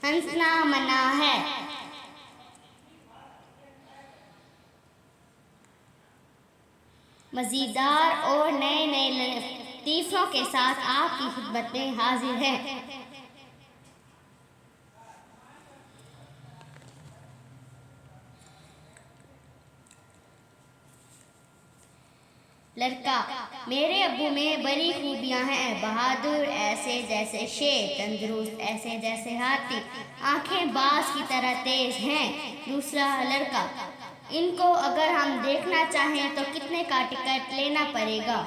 हंसना मना है। मज़ेदार और नए नए लतीफ़ों के साथ आपकी खिदमत में हाजिर हैं। लड़का, मेरे अब्बू में बड़ी खूबियाँ हैं। बहादुर ऐसे जैसे शेर, तंदुरुस्त ऐसे जैसे हाथी, आंखें बाज की तरह तेज हैं। दूसरा लड़का, इनको अगर हम देखना चाहें तो कितने का टिकट लेना पड़ेगा?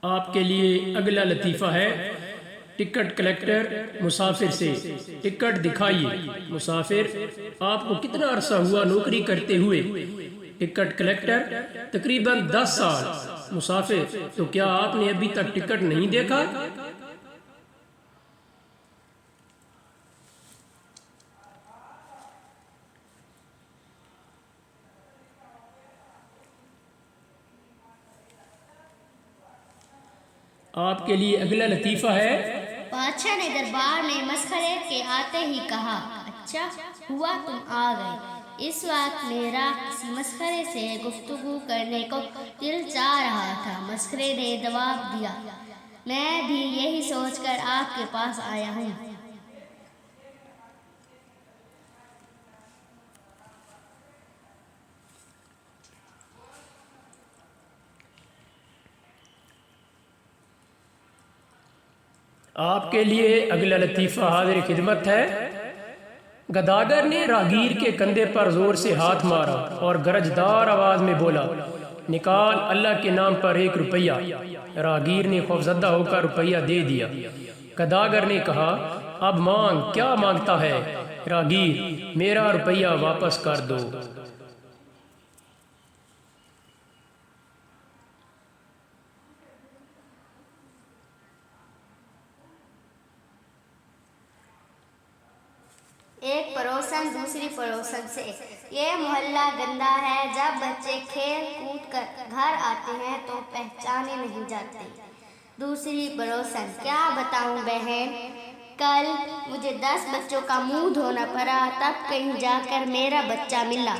आपके लिए अगला लतीफ़ा है। टिकट कलेक्टर मुसाफिर से टिकट दिखाइए। मुसाफिर, आपको कितना अरसा हुआ नौकरी करते हुए? टिकट कलेक्टर, तकरीबन 10 साल। मुसाफिर, तो क्या आपने अभी तक टिकट नहीं देखा? आपके लिए अगला लतीफ़ा है। बादशाह ने दरबार में मस्खरे के आते ही कहा, अच्छा हुआ तुम आ गए। इस वक्त मेरा किसी मस्खरे से गुफ्तगू करने को दिल चाह रहा था। मस्खरे ने जवाब दिया, मैं भी यही सोचकर आपके पास आया हूँ। आपके लिए अगला लतीफ़ा हाजिर खिदमत है। गदागर ने रागीर के कंधे पर जोर से हाथ मारा और गरजदार आवाज में बोला, निकाल अल्लाह के नाम पर 1 रुपया। रागीर ने खौफजदा होकर रुपया दे दिया। गदागर ने कहा, अब मांग, क्या मांगता है? रागीर, मेरा रुपया वापस कर दो। एक पड़ोसन दूसरी पड़ोसन से, ये मोहल्ला गंदा है। जब बच्चे खेल कूद कर घर आते हैं तो पहचाने नहीं जाते। दूसरी पड़ोसन, क्या बताऊं बहन, कल मुझे 10 बच्चों का मुंह धोना पड़ा, तब कहीं जाकर मेरा बच्चा मिला।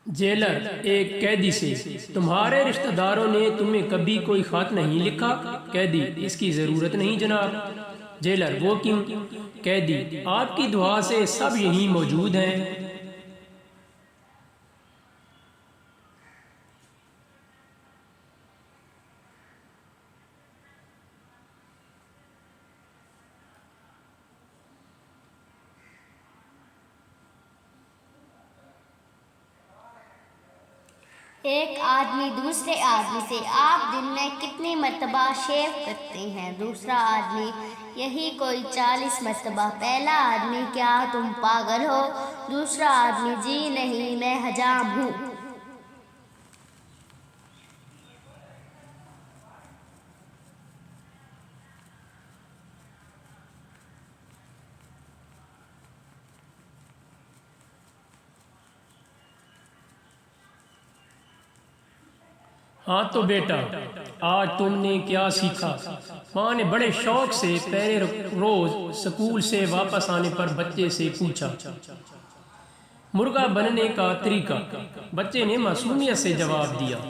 जेलर एक कैदी से, तुम्हारे रिश्तेदारों ने तुम्हें कभी कोई खत नहीं लिखा? कैदी, इसकी जरूरत नहीं जनाब। जेलर, वो क्यों? कैदी, आपकी दुआ से सब यहीं मौजूद हैं। एक आदमी दूसरे आदमी से, आप दिन में कितनी मर्तबा शेव करते हैं? दूसरा आदमी, यही कोई 40 मर्तबा। पहला आदमी, क्या तुम पागल हो? दूसरा आदमी, जी नहीं, मैं हजाम हूँ। हाँ तो बेटा, आज तुमने क्या सीखा? माँ ने बड़े शौक से पहले रोज स्कूल से वापस आने पर बच्चे से पूछा, मुर्गा बनने का तरीका। बच्चे ने मासूमियत से जवाब दिया,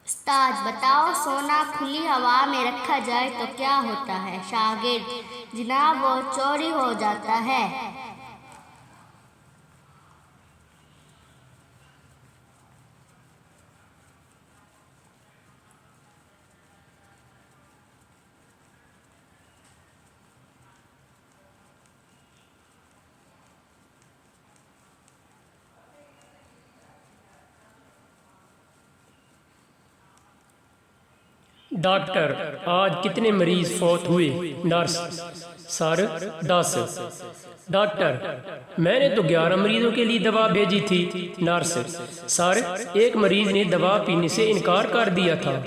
उस्ताद बताओ, सोना खुली हवा में रखा जाए तो क्या होता है? शागिर्द, जनाब वो चोरी हो जाता है। डॉक्टर, आज कितने मरीज फौत हुए? Nurse, sir 10। डॉक्टर, मैंने तो 11 मरीजों के लिए दवा भेजी थी। नर्स, सर एक मरीज ने दवा पीने से इनकार कर दिया था।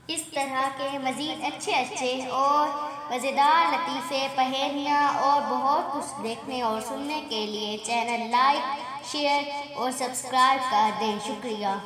इस तरह के मज़ीद अच्छे और मज़ेदार लतीफ़े, पहेलियाँ और बहुत कुछ देखने और सुनने के लिए चैनल लाइक, शेयर और सब्सक्राइब कर दें। शुक्रिया।